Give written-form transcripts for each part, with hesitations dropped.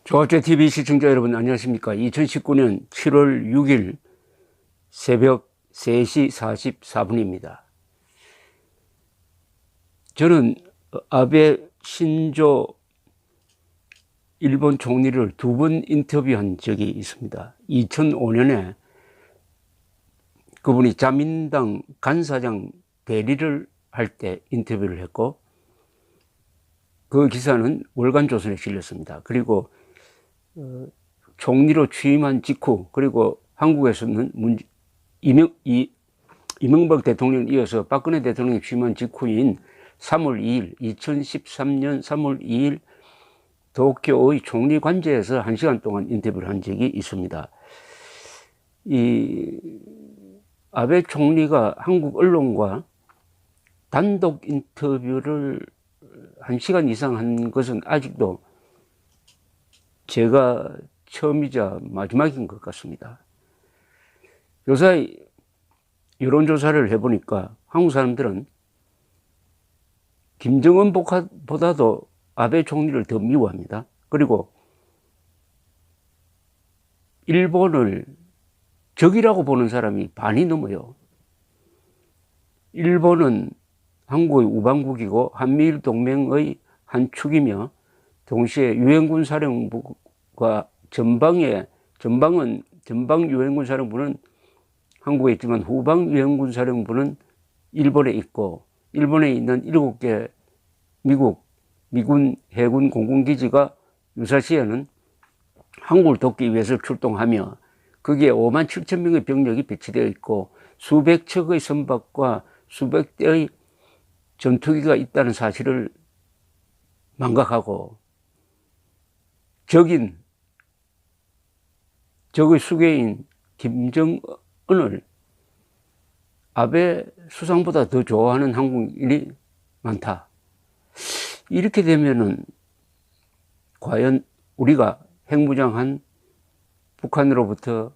조합제TV 시청자 여러분 안녕하십니까. 2019년 7월 6일 새벽 3시 44분입니다. 저는 아베 신조 일본 총리를 2번 인터뷰한 적이 있습니다. 2005년에 그분이 자민당 간사장 대리를 할 때 인터뷰를 했고, 그 기사는 월간조선에 실렸습니다. 그리고 총리로 취임한 직후, 그리고 한국에서는 이명박 대통령을 이어서 박근혜 대통령이 취임한 직후인 3월 2일, 2013년 3월 2일 도쿄의 총리 관저에서 1시간 동안 인터뷰를 한 적이 있습니다. 이 아베 총리가 한국 언론과 단독 인터뷰를 1시간 이상 한 것은 아직도 제가 처음이자 마지막인 것 같습니다. 요새 여론조사를 해보니까 한국 사람들은 김정은보다도 아베 총리를 더 미워합니다. 그리고 일본을 적이라고 보는 사람이 반이 넘어요. 일본은 한국의 우방국이고 한미일 동맹의 한 축이며, 동시에 유엔군 사령부가 전방 유엔군 사령부는 한국에 있지만 후방 유엔군 사령부는 일본에 있고, 일본에 있는 7개 미군 해군 공군기지가 유사시에는 한국을 돕기 위해서 출동하며, 거기에 5만 7천 명의 병력이 배치되어 있고 수백 척의 선박과 수백 대의 전투기가 있다는 사실을 망각하고, 적의 수괴인 김정은을 아베 수상보다 더 좋아하는 한국인이 많다. 이렇게 되면은 과연 우리가 핵무장한 북한으로부터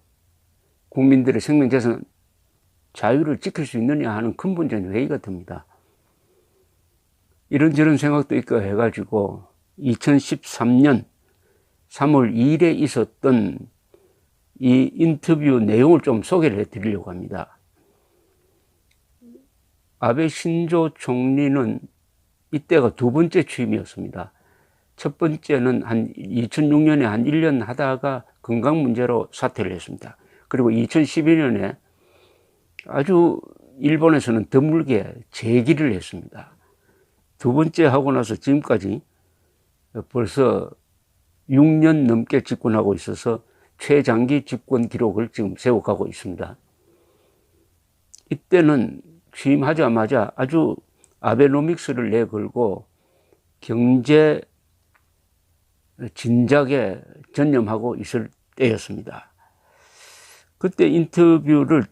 국민들의 생명재산 자유를 지킬 수 있느냐 하는 근본적인 회의가 듭니다. 이런저런 생각도 있고 해가지고 2013년 3월 2일에 있었던 이 인터뷰 내용을 좀 소개를 해드리려고 합니다. 아베 신조 총리는 이때가 2번째 취임이었습니다. 첫 번째는 2006년에 한 1년 하다가 건강 문제로 사퇴를 했습니다. 그리고 2012년에 아주 일본에서는 드물게 재기를 했습니다. 2번째 하고 나서 지금까지 벌써 6년 넘게 집권하고 있어서 최장기 집권 기록을 지금 세워가고 있습니다. 이때는 취임하자마자 아주 아베노믹스를 내걸고 경제 진작에 전념하고 있을 때였습니다. 그때 인터뷰를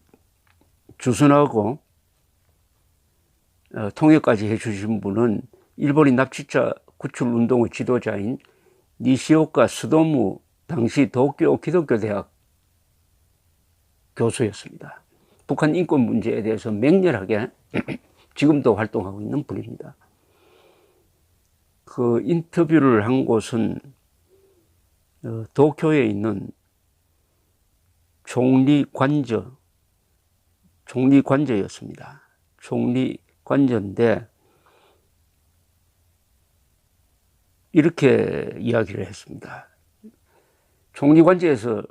주선하고 통역까지 해주신 분은 일본인 납치자 구출 운동의 지도자인 니시오카 스도무 당시 도쿄 기독교 대학 교수였습니다. 북한 인권 문제에 대해서 맹렬하게 지금도 활동하고 있는 분입니다. 그 인터뷰를 한 곳은 도쿄에 있는 총리관저였습니다. 총리관저인데 이렇게 이야기를 했습니다. 총리관저에서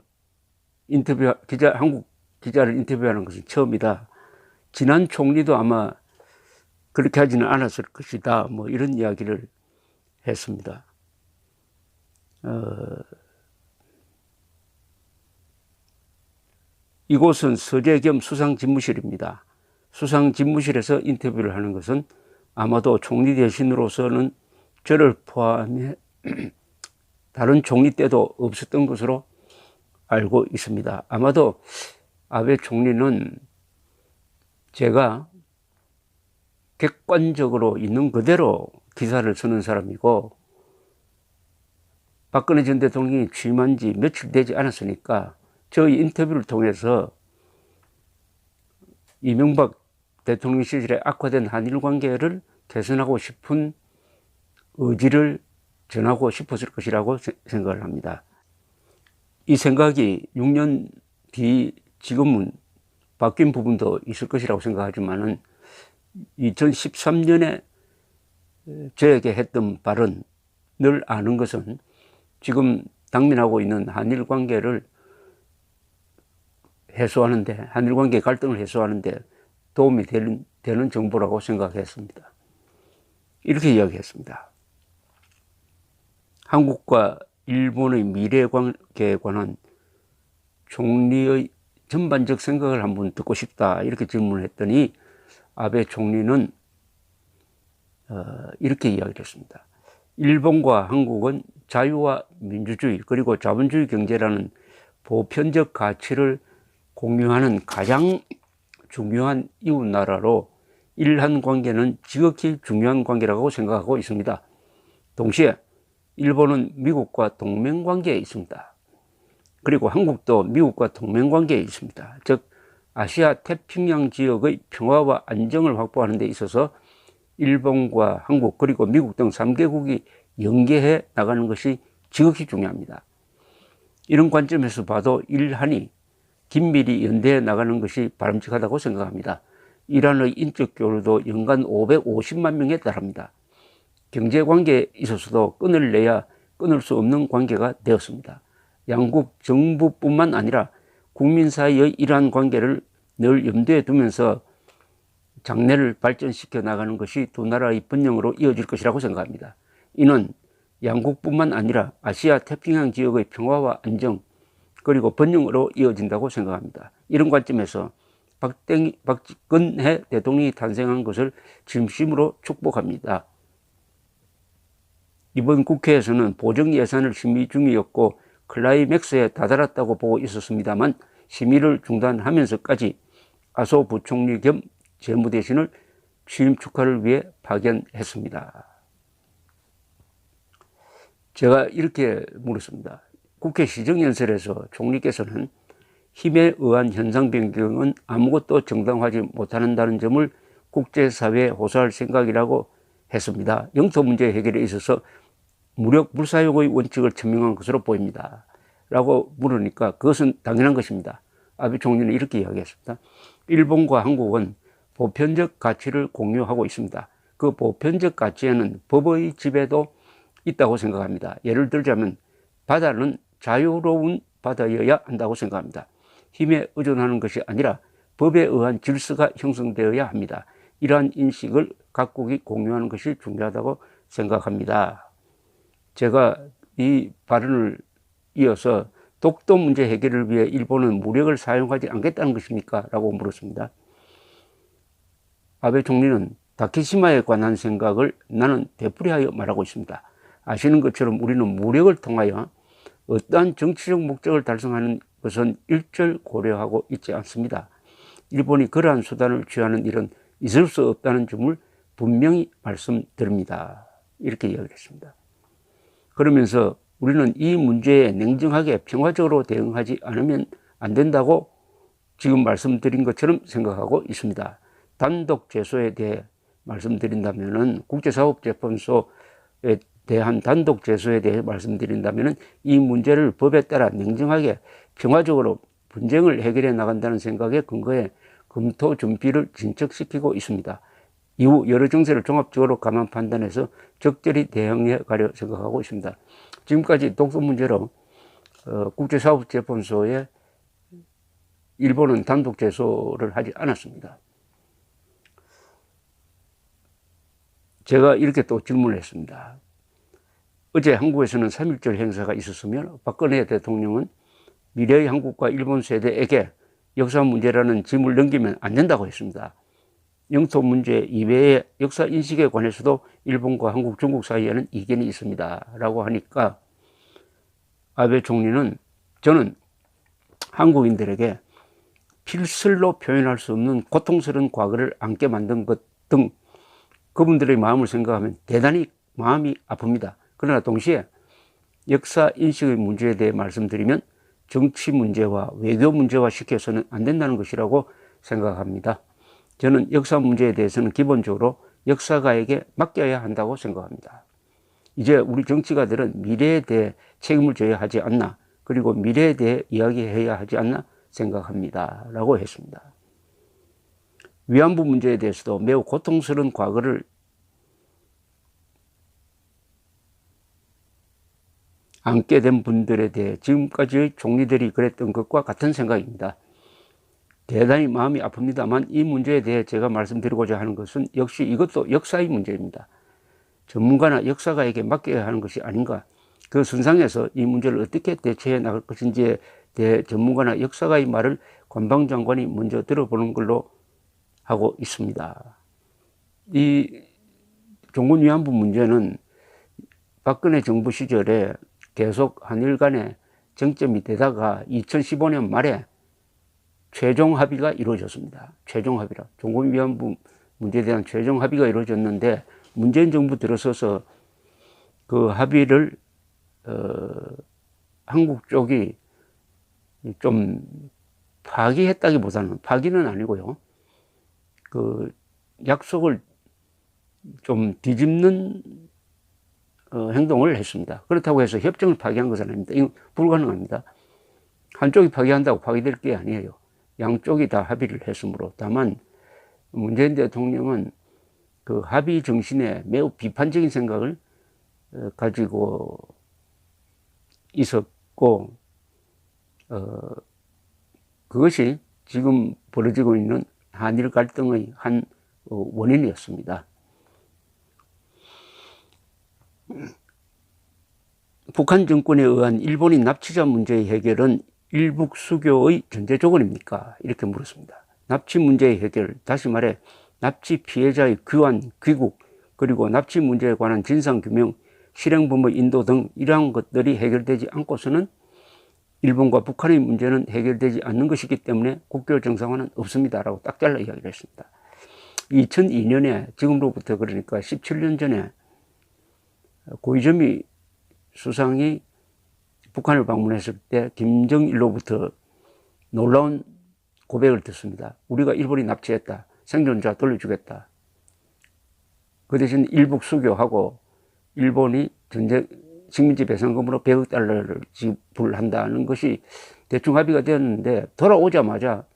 한국 기자를 인터뷰하는 것은 처음이다. 지난 총리도 아마 그렇게 하지는 않았을 것이다. 뭐 이런 이야기를 했습니다. 이곳은 서재 겸 수상집무실입니다. 수상집무실에서 인터뷰를 하는 것은 아마도 총리 대신으로서는 저를 포함해 다른 총리 때도 없었던 것으로 알고 있습니다. 아마도 아베 총리는 제가 객관적으로 있는 그대로 기사를 쓰는 사람이고, 박근혜 전 대통령이 취임한 지 며칠 되지 않았으니까 저희 인터뷰를 통해서 이명박 대통령 시절에 악화된 한일 관계를 개선하고 싶은 의지를 전하고 싶었을 것이라고 생각을 합니다. 이 생각이 6년 뒤 지금은 바뀐 부분도 있을 것이라고 생각하지만은 2013년에 저에게 했던 발언을 아는 것은 지금 당면하고 있는 한일 관계를 해소하는데, 한일 관계 갈등을 해소하는데 도움이 되는 정보라고 생각했습니다. 이렇게 이야기했습니다. 한국과 일본의 미래 관계에 관한 총리의 전반적 생각을 한번 듣고 싶다, 이렇게 질문을 했더니 아베 총리는 이렇게 이야기를 했습니다. 일본과 한국은 자유와 민주주의 그리고 자본주의 경제라는 보편적 가치를 공유하는 가장 중요한 이웃 나라로 일한 관계는 지극히 중요한 관계라고 생각하고 있습니다. 동시에 일본은 미국과 동맹 관계에 있습니다. 그리고 한국도 미국과 동맹 관계에 있습니다. 즉 아시아 태평양 지역의 평화와 안정을 확보하는 데 있어서 일본과 한국 그리고 미국 등 3개국이 연계해 나가는 것이 지극히 중요합니다. 이런 관점에서 봐도 일한이 긴밀히 연대해 나가는 것이 바람직하다고 생각합니다. 이란의 인적 교류도 연간 550만 명에 달합니다. 경제관계에 있어서도 끈을 내야 끊을 수 없는 관계가 되었습니다. 양국 정부뿐만 아니라 국민 사이의 이러한 관계를 늘 염두에 두면서 장래를 발전시켜 나가는 것이 두 나라의 번영으로 이어질 것이라고 생각합니다. 이는 양국뿐만 아니라 아시아 태평양 지역의 평화와 안정 그리고 번영으로 이어진다고 생각합니다. 이런 관점에서 박근혜 대통령이 탄생한 것을 진심으로 축복합니다. 이번 국회에서는 보정 예산을 심의 중이었고 클라이맥스에 다다랐다고 보고 있었습니다만 심의를 중단하면서까지 아소 부총리 겸 재무대신을 취임 축하를 위해 파견했습니다. 제가 이렇게 물었습니다. 국회 시정연설에서 총리께서는 힘에 의한 현상 변경은 아무것도 정당화하지 못한다는 점을 국제사회에 호소할 생각이라고 했습니다. 영토 문제 해결에 있어서 무력 불사용의 원칙을 천명한 것으로 보입니다. 라고 물으니까 그것은 당연한 것입니다. 아베 총리는 이렇게 이야기했습니다. 일본과 한국은 보편적 가치를 공유하고 있습니다. 그 보편적 가치에는 법의 지배도 있다고 생각합니다. 예를 들자면 바다는 자유로운 바다여야 한다고 생각합니다. 힘에 의존하는 것이 아니라 법에 의한 질서가 형성되어야 합니다. 이러한 인식을 각국이 공유하는 것이 중요하다고 생각합니다. 제가 이 발언을 이어서 독도 문제 해결을 위해 일본은 무력을 사용하지 않겠다는 것입니까? 라고 물었습니다. 아베 총리는 다케시마에 관한 생각을 나는 되풀이하여 말하고 있습니다. 아시는 것처럼 우리는 무력을 통하여 어떠한 정치적 목적을 달성하는 것은 일절 고려하고 있지 않습니다. 일본이 그러한 수단을 취하는 일은 있을 수 없다는 점을 분명히 말씀드립니다. 이렇게 이야기를 했습니다. 그러면서 우리는 이 문제에 냉정하게 평화적으로 대응하지 않으면 안 된다고 지금 말씀드린 것처럼 생각하고 있습니다. 단독 제소에 대해 말씀드린다면은 국제사법재판소에 대한 단독 제소에 대해 말씀드린다면은 이 문제를 법에 따라 냉정하게 평화적으로 분쟁을 해결해 나간다는 생각에 근거해 검토 준비를 진척시키고 있습니다. 이후 여러 정세를 종합적으로 감안 판단해서 적절히 대응해 가려 생각하고 있습니다. 지금까지 독도 문제로 국제사법재판소에 일본은 단독 제소를 하지 않았습니다. 제가 이렇게 또 질문을 했습니다. 어제 한국에서는 3.1절 행사가 있었으며 박근혜 대통령은 미래의 한국과 일본 세대에게 역사 문제라는 짐을 넘기면 안 된다고 했습니다. 영토 문제 이외의 역사 인식에 관해서도 일본과 한국, 중국 사이에는 이견이 있습니다. 라고 하니까 아베 총리는 저는 한국인들에게 필설로 표현할 수 없는 고통스러운 과거를 안게 만든 것 등 그분들의 마음을 생각하면 대단히 마음이 아픕니다. 그러나 동시에 역사 인식의 문제에 대해 말씀드리면 정치 문제와 외교 문제화 시켜서는 안 된다는 것이라고 생각합니다. 저는 역사 문제에 대해서는 기본적으로 역사가에게 맡겨야 한다고 생각합니다. 이제 우리 정치가들은 미래에 대해 책임을 져야 하지 않나, 그리고 미래에 대해 이야기해야 하지 않나 생각합니다. 라고 했습니다. 위안부 문제에 대해서도 매우 고통스러운 과거를 안게 된 분들에 대해 지금까지의 총리들이 그랬던 것과 같은 생각입니다. 대단히 마음이 아픕니다만 이 문제에 대해 제가 말씀드리고자 하는 것은 역시 이것도 역사의 문제입니다. 전문가나 역사가에게 맡겨야 하는 것이 아닌가. 그 선상에서 이 문제를 어떻게 대처해 나갈 것인지에 대해 전문가나 역사가의 말을 관방장관이 먼저 들어보는 걸로 하고 있습니다. 이 종군 위안부 문제는 박근혜 정부 시절에 계속 한일 간에 쟁점이 되다가 2015년 말에 최종 합의가 이루어졌습니다. 최종 합의라. 종군 위안부 문제에 대한 최종 합의가 이루어졌는데 문재인 정부 들어서서 그 합의를 한국 쪽이 좀 파기했다기보다는, 파기는 아니고요, 그 약속을 좀 뒤집는 행동을 했습니다. 그렇다고 해서 협정을 파기한 것은 아닙니다. 이건 불가능합니다. 한쪽이 파기한다고 파기될 게 아니에요. 양쪽이 다 합의를 했으므로. 다만 문재인 대통령은 그 합의 정신에 매우 비판적인 생각을 가지고 있었고, 그것이 지금 벌어지고 있는 한일 갈등의 한 원인이었습니다. 북한 정권에 의한 일본인 납치자 문제의 해결은 일북 수교의 전제 조건입니까? 이렇게 물었습니다. 납치 문제의 해결, 다시 말해 납치 피해자의 귀환, 귀국, 그리고 납치 문제에 관한 진상규명, 실행범의 인도 등 이러한 것들이 해결되지 않고서는 일본과 북한의 문제는 해결되지 않는 것이기 때문에 국교 정상화는 없습니다라고 딱 잘라 이야기를 했습니다. 2002년에 지금로부터 그러니까 17년 전에 고이즈미 수상이 북한을 방문했을 때 김정일로부터 놀라운 고백을 듣습니다. 우리가 일본이 납치했다. 생존자 돌려주겠다. 그 대신 일북 수교하고 일본이 전쟁 식민지 배상금으로 100억 달러를 지불한다는 것이 대충 합의가 되었는데 돌아오자마자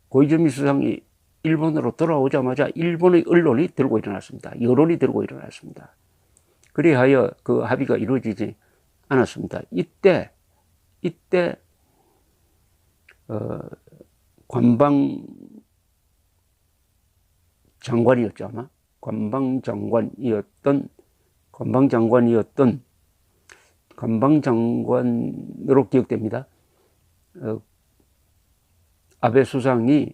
고이즈미 수상이 일본으로 돌아오자마자 일본의 언론이 들고 일어났습니다. 여론이 들고 일어났습니다. 그리하여 그 합의가 이루어지지 않았습니다. 이때 관방 장관이었죠, 아마. 관방장관으로 기억됩니다. 아베 수상이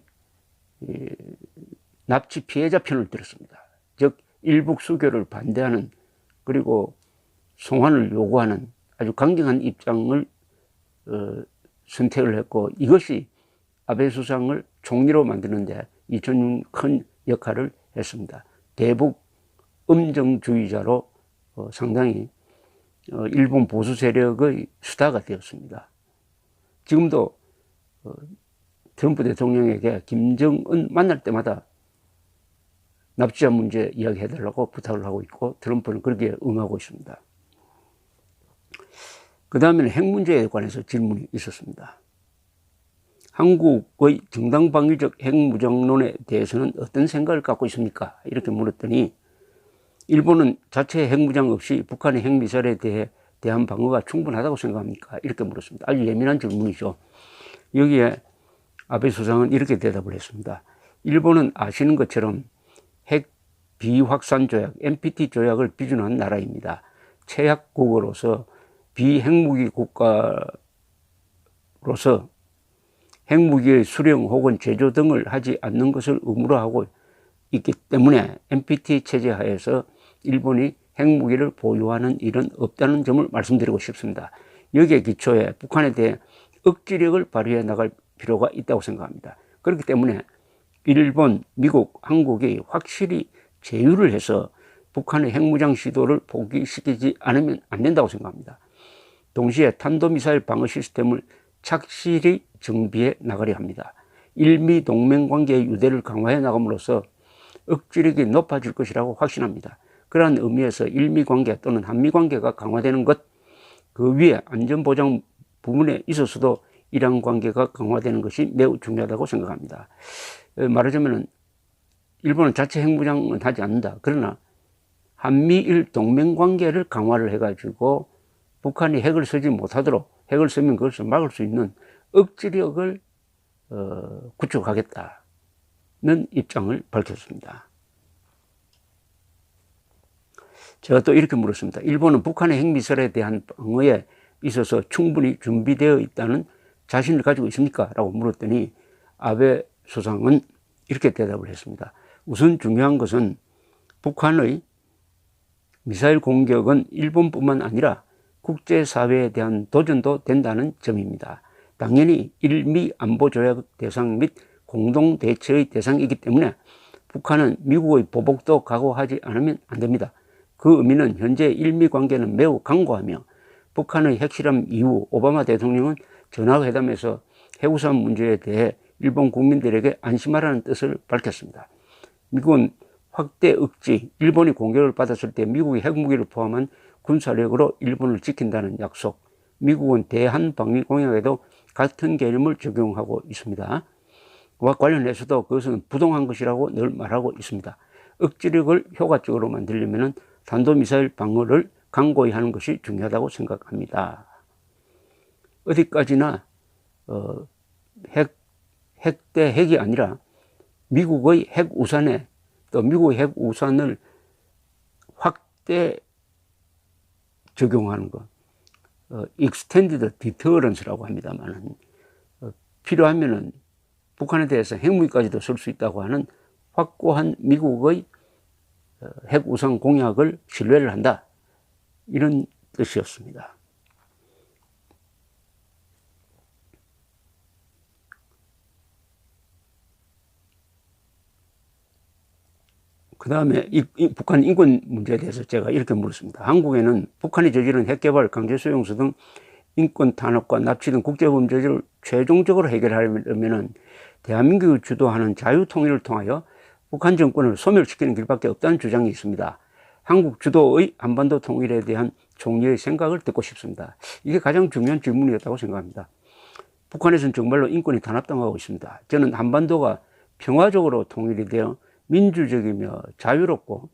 납치 피해자 편을 들었습니다. 즉 일북 수교를 반대하는, 그리고 송환을 요구하는 아주 강경한 입장을 선택을 했고, 이것이 아베 수상을 총리로 만드는데 2006년 큰 역할을 했습니다. 대북 엄정주의자로 상당히 일본 보수 세력의 스타가 되었습니다. 지금도 트럼프 대통령에게 김정은 만날 때마다 납치자 문제 이야기해달라고 부탁을 하고 있고, 트럼프는 그렇게 응하고 있습니다. 그 다음에는 핵 문제에 관해서 질문이 있었습니다. 한국의 정당방위적 핵무장론에 대해서는 어떤 생각을 갖고 있습니까? 이렇게 물었더니 일본은 자체 핵무장 없이 북한의 핵미사일에 대한 방어가 충분하다고 생각합니까? 이렇게 물었습니다. 아주 예민한 질문이죠. 여기에 아베 수상은 이렇게 대답을 했습니다. 일본은 아시는 것처럼 핵 비확산 조약, NPT 조약을 비준한 나라입니다. 최약국으로서 비핵무기 국가로서 핵무기의 수령 혹은 제조 등을 하지 않는 것을 의무로 하고 있기 때문에 NPT 체제 하에서 일본이 핵무기를 보유하는 일은 없다는 점을 말씀드리고 싶습니다. 여기에 기초해 북한에 대해 억지력을 발휘해 나갈 필요가 있다고 생각합니다. 그렇기 때문에 일본, 미국, 한국이 확실히 제휴를 해서 북한의 핵무장 시도를 포기시키지 않으면 안 된다고 생각합니다. 동시에 탄도미사일 방어 시스템을 착실히 정비해 나가려 합니다. 일미 동맹 관계의 유대를 강화해 나감으로써 억지력이 높아질 것이라고 확신합니다. 그러한 의미에서 일미관계 또는 한미관계가 강화되는 것, 그 위에 안전보장 부분에 있어서도 이러한 관계가 강화되는 것이 매우 중요하다고 생각합니다. 말하자면 일본은 자체 핵무장은 하지 않는다. 그러나 한미일 동맹관계를 강화를 해가지고 북한이 핵을 쓰지 못하도록, 핵을 쓰면 그것을 막을 수 있는 억지력을 구축하겠다는 입장을 밝혔습니다. 제가 또 이렇게 물었습니다. 일본은 북한의 핵미사일에 대한 방어에 있어서 충분히 준비되어 있다는 자신을 가지고 있습니까? 라고 물었더니 아베 수상은 이렇게 대답을 했습니다. 우선 중요한 것은 북한의 미사일 공격은 일본뿐만 아니라 국제사회에 대한 도전도 된다는 점입니다. 당연히 일미 안보조약 대상 및 공동대처의 대상이기 때문에 북한은 미국의 보복도 각오하지 않으면 안 됩니다. 그 의미는 현재 일미 관계는 매우 강고하며 북한의 핵실험 이후 오바마 대통령은 전화회담에서 핵우산 문제에 대해 일본 국민들에게 안심하라는 뜻을 밝혔습니다. 미국은 확대 억지, 일본이 공격을 받았을 때 미국이 핵무기를 포함한 군사력으로 일본을 지킨다는 약속, 미국은 대한방위 공약에도 같은 개념을 적용하고 있습니다. 와 관련해서도 그것은 부동한 것이라고 늘 말하고 있습니다. 억지력을 효과적으로 만들려면 탄도미사일 방어를 강고히 하는 것이 중요하다고 생각합니다. 어디까지나 핵 대 핵이 아니라 미국의 핵우산에 또 미국의 핵우산을 확대 적용하는 것, extended deterrence라고 합니다만 필요하면은 북한에 대해서 핵무기까지도 쓸 수 있다고 하는 확고한 미국의 핵우산 공약을 신뢰를 한다. 이런 뜻이었습니다. 그 다음에 북한 인권 문제에 대해서 제가 이렇게 물었습니다. 한국에는 북한이 저지른 핵개발, 강제수용소 등 인권 탄압과 납치 등 국제범죄를 최종적으로 해결하려면 대한민국이 주도하는 자유통일을 통하여 북한 정권을 소멸시키는 길밖에 없다는 주장이 있습니다. 한국 주도의 한반도 통일에 대한 총리의 생각을 듣고 싶습니다. 이게 가장 중요한 질문이었다고 생각합니다. 북한에서는 정말로 인권이 탄압당하고 있습니다. 저는 한반도가 평화적으로 통일이 되어 민주적이며 자유롭고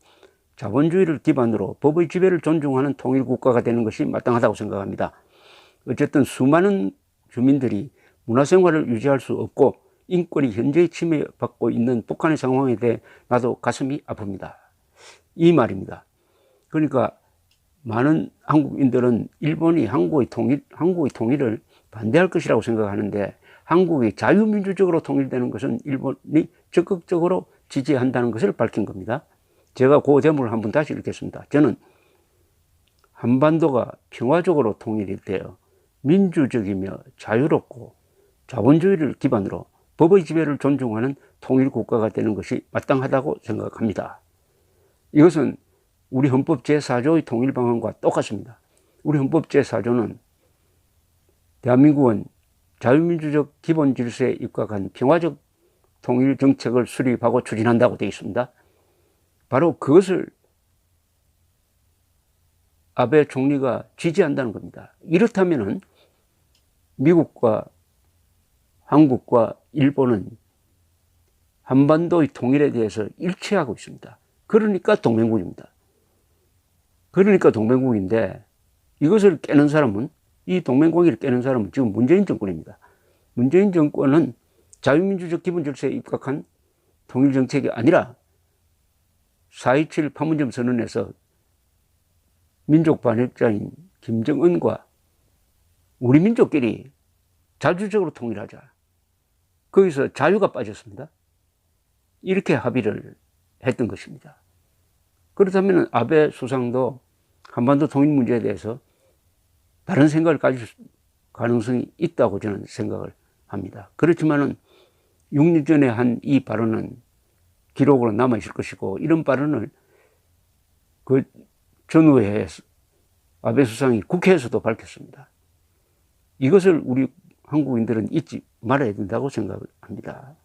자본주의를 기반으로 법의 지배를 존중하는 통일국가가 되는 것이 마땅하다고 생각합니다. 어쨌든 수많은 주민들이 문화생활을 유지할 수 없고 인권이 현저히 침해받고 있는 북한의 상황에 대해 나도 가슴이 아픕니다. 이 말입니다. 그러니까 많은 한국인들은 일본이 한국의 통일을 반대할 것이라고 생각하는데 한국이 자유민주적으로 통일되는 것은 일본이 적극적으로 지지한다는 것을 밝힌 겁니다. 제가 그 제목을 한번 다시 읽겠습니다. 저는 한반도가 평화적으로 통일이 되어 민주적이며 자유롭고 자본주의를 기반으로 법의 지배를 존중하는 통일국가가 되는 것이 마땅하다고 생각합니다. 이것은 우리 헌법 제4조의 통일방안과 똑같습니다. 우리 헌법 제4조는 대한민국은 자유민주적 기본질서에 입각한 평화적 통일정책을 수립하고 추진한다고 되어 있습니다. 바로 그것을 아베 총리가 지지한다는 겁니다. 이렇다면 미국과 한국과 일본은 한반도의 통일에 대해서 일치하고 있습니다. 그러니까 동맹국입니다. 그러니까 동맹국인데 이것을 깨는 사람은, 이 동맹관계를 깨는 사람은 지금 문재인 정권입니다. 문재인 정권은 자유민주적 기본질서에 입각한 통일정책이 아니라 4.27 판문점 선언에서 민족 반역자인 김정은과 우리 민족끼리 자주적으로 통일하자. 거기서 자유가 빠졌습니다. 이렇게 합의를 했던 것입니다. 그렇다면 아베 수상도 한반도 통일 문제에 대해서 다른 생각을 가질 가능성이 있다고 저는 생각을 합니다. 그렇지만은 6년 전에 한 이 발언은 기록으로 남아있을 것이고, 이런 발언을 그 전후에 아베 수상이 국회에서도 밝혔습니다. 이것을 우리 한국인들은 잊지 말아야 된다고 생각을 합니다.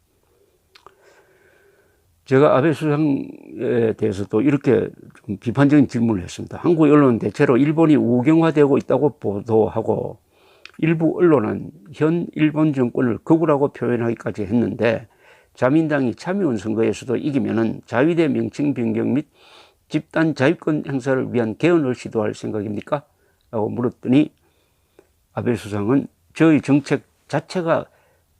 제가 아베 수상에 대해서도 이렇게 좀 비판적인 질문을 했습니다. 한국 언론은 대체로 일본이 우경화되고 있다고 보도하고 일부 언론은 현 일본 정권을 극우라고 표현하기까지 했는데 자민당이 참여원 선거에서도 이기면은 자위대 명칭 변경 및 집단 자유권 행사를 위한 개헌을 시도할 생각입니까? 라고 물었더니 아베 수상은 저희 정책 자체가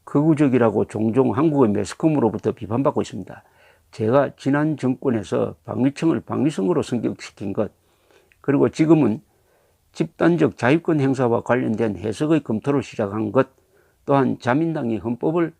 극우적이라고 종종 한국의 매스컴으로부터 비판받고 있습니다. 제가 지난 정권에서 방위청을 방위성으로 승격시킨 것, 그리고 지금은 집단적 자유권 행사와 관련된 해석의 검토를 시작한 것, 또한 자민당이 헌법을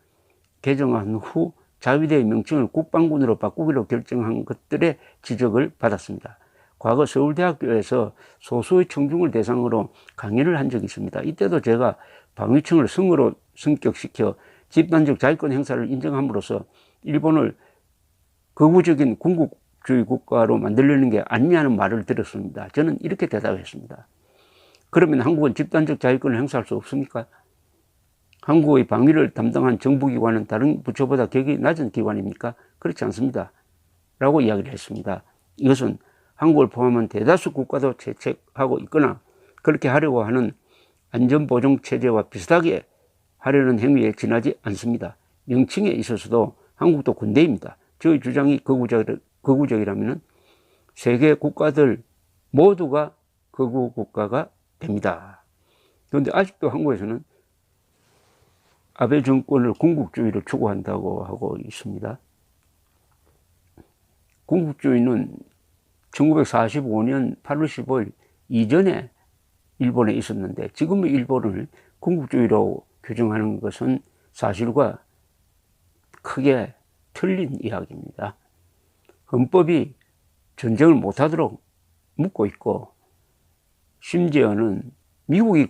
개정한 후 자위대의 명칭을 국방군으로 바꾸기로 결정한 것들의 지적을 받았습니다. 과거 서울대학교에서 소수의 청중을 대상으로 강연을 한 적이 있습니다. 이때도 제가 방위청을 성으로 승격시켜 집단적 자유권 행사를 인정함으로써 일본을 극우적인 군국주의 국가로 만들려는 게 아니냐는 말을 들었습니다. 저는 이렇게 대답했습니다. 그러면 한국은 집단적 자유권을 행사할 수 없습니까? 한국의 방위를 담당한 정부기관은 다른 부처보다 격이 낮은 기관입니까? 그렇지 않습니다. 라고 이야기를 했습니다. 이것은 한국을 포함한 대다수 국가도 채택하고 있거나 그렇게 하려고 하는 안전보증체제와 비슷하게 하려는 행위에 지나지 않습니다. 명칭에 있어서도 한국도 군대입니다. 저희 주장이 극우적이라면 세계 국가들 모두가 극우 국가가 됩니다. 그런데 아직도 한국에서는 아베 정권을 군국주의를 추구한다고 하고 있습니다. 군국주의는 1945년 8월 15일 이전에 일본에 있었는데 지금의 일본을 군국주의로 규정하는 것은 사실과 크게 틀린 이야기입니다. 헌법이 전쟁을 못하도록 묶고 있고 심지어는 미국이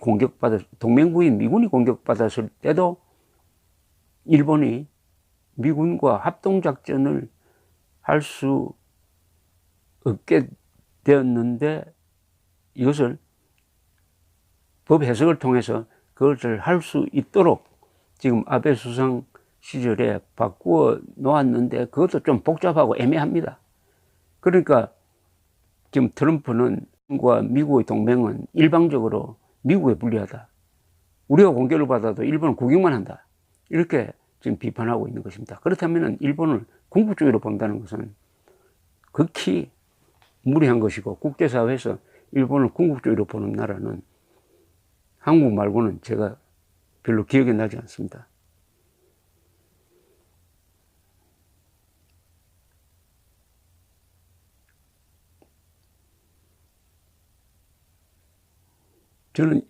동맹국인 미군이 공격받았을 때도 일본이 미군과 합동작전을 할 수 없게 되었는데 이것을 법 해석을 통해서 그것을 할 수 있도록 지금 아베 수상 시절에 바꾸어 놓았는데 그것도 좀 복잡하고 애매합니다. 그러니까 지금 트럼프는 미국의 동맹은 일방적으로 미국에 불리하다. 우리가 공격을 받아도 일본은 구경만 한다. 이렇게 지금 비판하고 있는 것입니다. 그렇다면 일본을 군국주의로 본다는 것은 극히 무리한 것이고 국제사회에서 일본을 군국주의로 보는 나라는 한국 말고는 제가 별로 기억이 나지 않습니다. 저는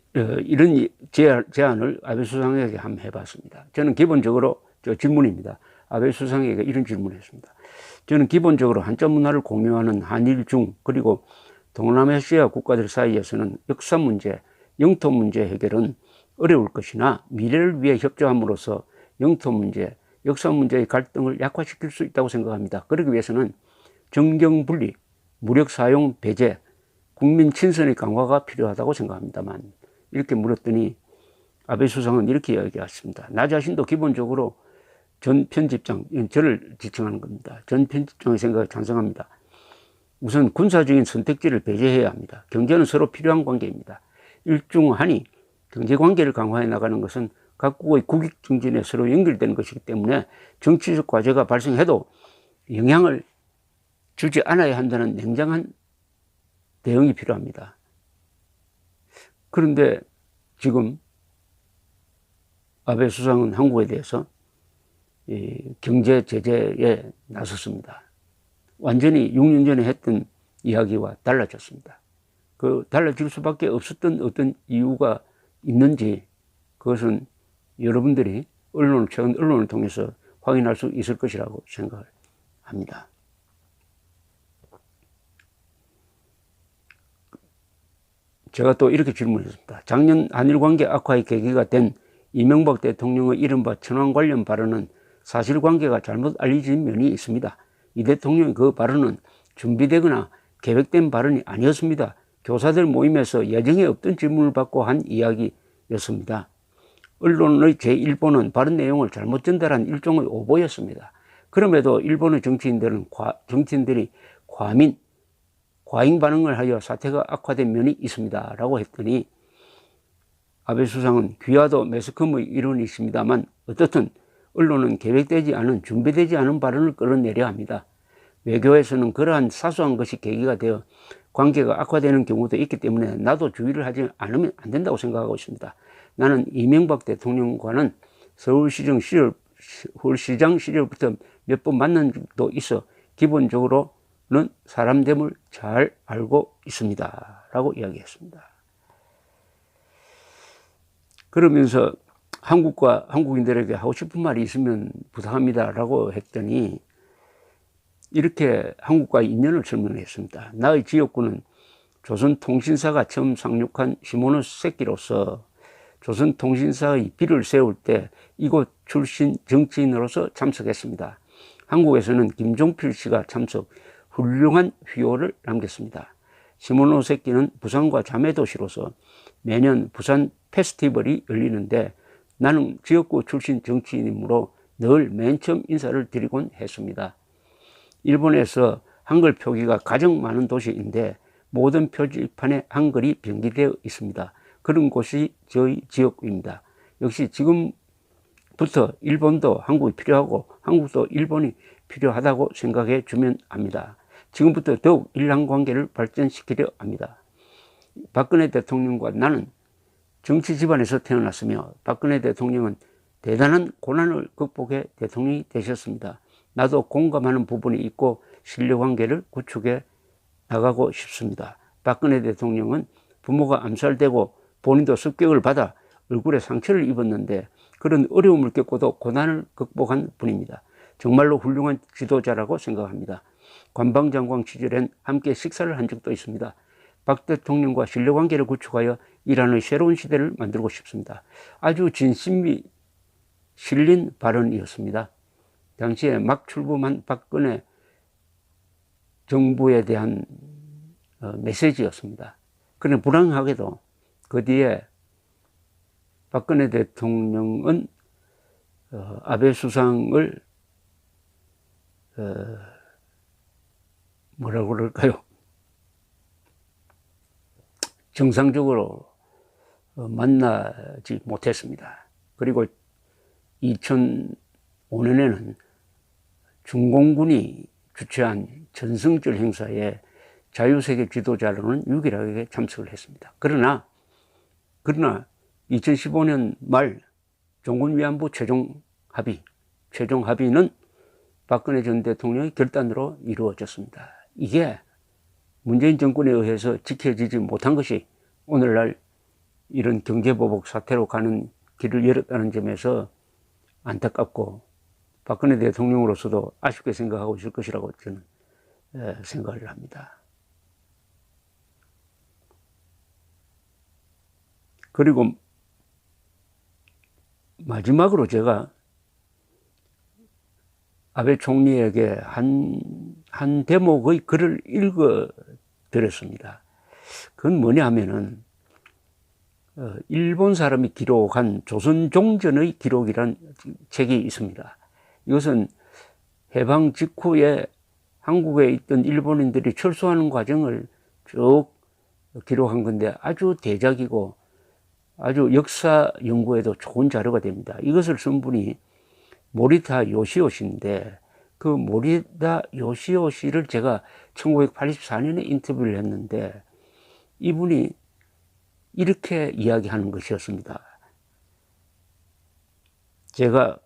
이런 제안을 아베 수상에게 한번 해봤습니다. 저는 기본적으로 질문입니다. 아베 수상에게 이런 질문을 했습니다. 저는 기본적으로 한자 문화를 공유하는 한일 중 그리고 동남아시아 국가들 사이에서는 역사 문제, 영토 문제 해결은 어려울 것이나 미래를 위해 협조함으로써 영토 문제, 역사 문제의 갈등을 약화시킬 수 있다고 생각합니다. 그러기 위해서는 정경 분리, 무력 사용 배제, 국민 친선의 강화가 필요하다고 생각합니다만 이렇게 물었더니 아베 수상은 이렇게 이야기했습니다. 나 자신도 기본적으로 전 편집장, 저를 지칭하는 겁니다. 전 편집장의 생각에 찬성합니다. 우선 군사적인 선택지를 배제해야 합니다. 경제는 서로 필요한 관계입니다. 일중하니 경제관계를 강화해 나가는 것은 각국의 국익 증진에 서로 연결되는 것이기 때문에 정치적 과제가 발생해도 영향을 주지 않아야 한다는 냉정한 대응이 필요합니다. 그런데 지금 아베 수상은 한국에 대해서 경제 제재에 나섰습니다. 완전히 6년 전에 했던 이야기와 달라졌습니다. 달라질 수밖에 없었던 어떤 이유가 있는지 그것은 여러분들이 최근 언론을 통해서 확인할 수 있을 것이라고 생각을 합니다. 제가 또 이렇게 질문했습니다. 작년 한일관계 악화의 계기가 된 이명박 대통령의 이른바 천황 관련 발언은 사실관계가 잘못 알려진 면이 있습니다. 이 대통령의 그 발언은 준비되거나 계획된 발언이 아니었습니다. 교사들 모임에서 예정에 없던 질문을 받고 한 이야기였습니다. 언론의 제1보는 발언 내용을 잘못 전달한 일종의 오보였습니다. 그럼에도 일본의 정치인들이 과잉 반응을 하여 사태가 악화된 면이 있습니다. 라고 했더니 아베 수상은 귀하도 매스컴의 일원이십니다만 어떻든 언론은 계획되지 않은 준비되지 않은 발언을 끌어내려 합니다. 외교에서는 그러한 사소한 것이 계기가 되어 관계가 악화되는 경우도 있기 때문에 나도 주의를 하지 않으면 안 된다고 생각하고 있습니다. 나는 이명박 대통령과는 서울시장 시절부터 몇 번 만난 적도 있어 기본적으로는 사람됨을 잘 알고 있습니다. 라고 이야기했습니다. 그러면서 한국과 한국인들에게 하고 싶은 말이 있으면 부탁합니다. 라고 했더니 이렇게 한국과 인연을 설명했습니다. 나의 지역구는 조선통신사가 처음 상륙한 시모노세키로서 조선통신사의 비를 세울 때 이곳 출신 정치인으로서 참석했습니다. 한국에서는 김종필 씨가 참석, 훌륭한 휘호를 남겼습니다. 시모노세키는 부산과 자매도시로서 매년 부산 페스티벌이 열리는데 나는 지역구 출신 정치인이므로 늘 맨 처음 인사를 드리곤 했습니다. 일본에서 한글 표기가 가장 많은 도시인데 모든 표지판에 한글이 병기되어 있습니다. 그런 곳이 저희 지역입니다. 역시 지금부터 일본도 한국이 필요하고 한국도 일본이 필요하다고 생각해 주면 합니다. 지금부터 더욱 일랑관계를 발전시키려 합니다. 박근혜 대통령과 나는 정치 집안에서 태어났으며 박근혜 대통령은 대단한 고난을 극복해 대통령이 되셨습니다. 나도 공감하는 부분이 있고 신뢰관계를 구축해 나가고 싶습니다. 박근혜 대통령은 부모가 암살되고 본인도 습격을 받아 얼굴에 상처를 입었는데 그런 어려움을 겪고도 고난을 극복한 분입니다. 정말로 훌륭한 지도자라고 생각합니다. 관방장관 시절엔 함께 식사를 한 적도 있습니다. 박 대통령과 신뢰관계를 구축하여 이란의 새로운 시대를 만들고 싶습니다. 아주 진심이 실린 발언이었습니다. 당시에 막 출범한 박근혜 정부에 대한 메시지였습니다. 그런데 불행하게도 그 뒤에 박근혜 대통령은 아베 수상을 뭐라고 그럴까요? 정상적으로 만나지 못했습니다. 그리고 2005년에는 중공군이 주최한 전승절 행사에 자유세계 지도자로는 유일하게 참석을 했습니다. 그러나 2015년 말 종군 위안부 최종 합의는 박근혜 전 대통령의 결단으로 이루어졌습니다. 이게 문재인 정권에 의해서 지켜지지 못한 것이 오늘날 이런 경제보복 사태로 가는 길을 열었다는 점에서 안타깝고 박근혜 대통령으로서도 아쉽게 생각하고 있을 것이라고 저는 생각을 합니다. 그리고 마지막으로 제가 아베 총리에게 한 대목의 글을 읽어 드렸습니다. 그건 뭐냐 하면은 일본 사람이 기록한 조선종전의 기록이란 책이 있습니다. 이것은 해방 직후에 한국에 있던 일본인들이 철수하는 과정을 쭉 기록한 건데 아주 대작이고 아주 역사 연구에도 좋은 자료가 됩니다. 이것을 쓴 분이 모리타 요시오 씨인데 그 모리타 요시오 씨를 제가 1984년에 인터뷰를 했는데 이분이 이렇게 이야기하는 것이었습니다. 제가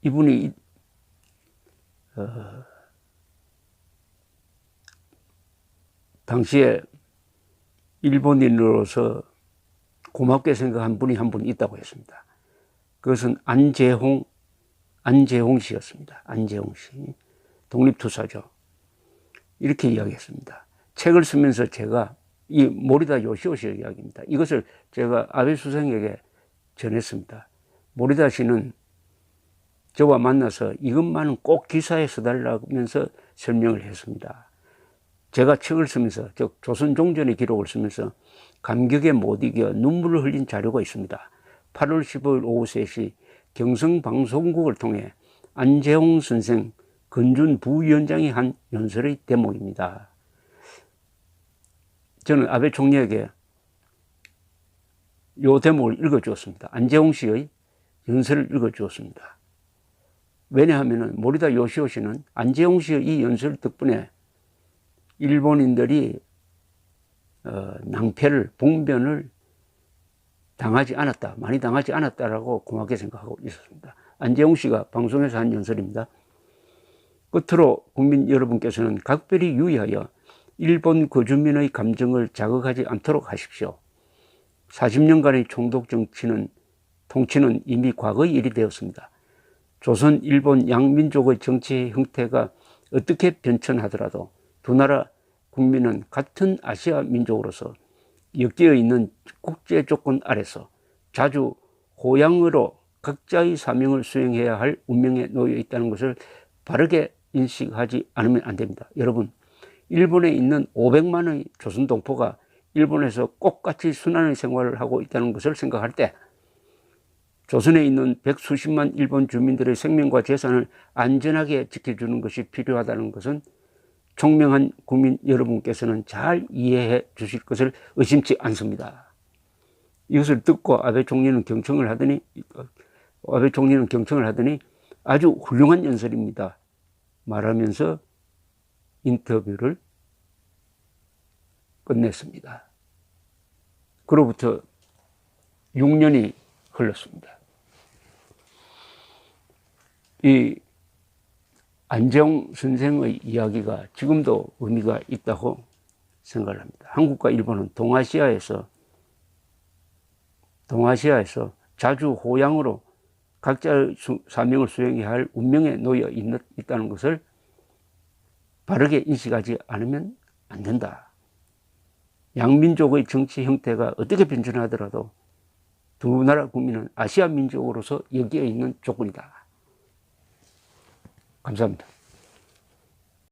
이분이 당시에 일본인으로서 고맙게 생각한 분이 한 분 있다고 했습니다. 그것은 안재홍 씨였습니다. 안재홍 씨. 독립투사죠. 이렇게 이야기했습니다. 책을 쓰면서 제가 이 모리다 요시오 씨의 이야기입니다. 이것을 제가 아베 수상에게 전했습니다. 모리다 씨는 저와 만나서 이것만은 꼭 기사에 써달라면서 설명을 했습니다. 제가 책을 쓰면서, 즉 조선종전의 기록을 쓰면서 감격에 못 이겨 눈물을 흘린 자료가 있습니다. 8월 15일 오후 3시 경성방송국을 통해 안재홍 선생, 건준 부위원장이 한 연설의 대목입니다. 저는 아베 총리에게 이 대목을 읽어주었습니다. 안재홍 씨의 연설을 읽어주었습니다. 왜냐하면 모리다 요시오시는 안재홍 씨의 이 연설 덕분에 일본인들이 낭패를, 봉변을 당하지 않았다, 많이 당하지 않았다라고 고맙게 생각하고 있었습니다. 안재홍 씨가 방송에서 한 연설입니다. 끝으로 국민 여러분께서는 각별히 유의하여 일본 거주민의 감정을 자극하지 않도록 하십시오. 40년간의 총독 통치는 이미 과거의 일이 되었습니다. 조선, 일본 양민족의 정치 형태가 어떻게 변천하더라도 두 나라 국민은 같은 아시아 민족으로서 엮여 있는 국제 조건 아래서 자주 호양으로 각자의 사명을 수행해야 할 운명에 놓여 있다는 것을 바르게 인식하지 않으면 안 됩니다. 여러분, 일본에 있는 500만의 조선 동포가 일본에서 똑같이 순환의 생활을 하고 있다는 것을 생각할 때 조선에 있는 100수십만 일본 주민들의 생명과 재산을 안전하게 지켜주는 것이 필요하다는 것은 총명한 국민 여러분께서는 잘 이해해 주실 것을 의심치 않습니다. 이것을 듣고 아베 총리는 경청을 하더니 아주 훌륭한 연설입니다 말하면서 인터뷰를 끝냈습니다. 그로부터 6년이 흘렀습니다. 이 안재홍 선생의 이야기가 지금도 의미가 있다고 생각을 합니다. 한국과 일본은 동아시아에서 자주 호양으로 각자의 사명을 수행해야 할 운명에 놓여 있다는 것을 바르게 인식하지 않으면 안 된다. 양민족의 정치 형태가 어떻게 변천하더라도 두 나라 국민은 아시아 민족으로서 여기에 있는 조건이다. 감사합니다.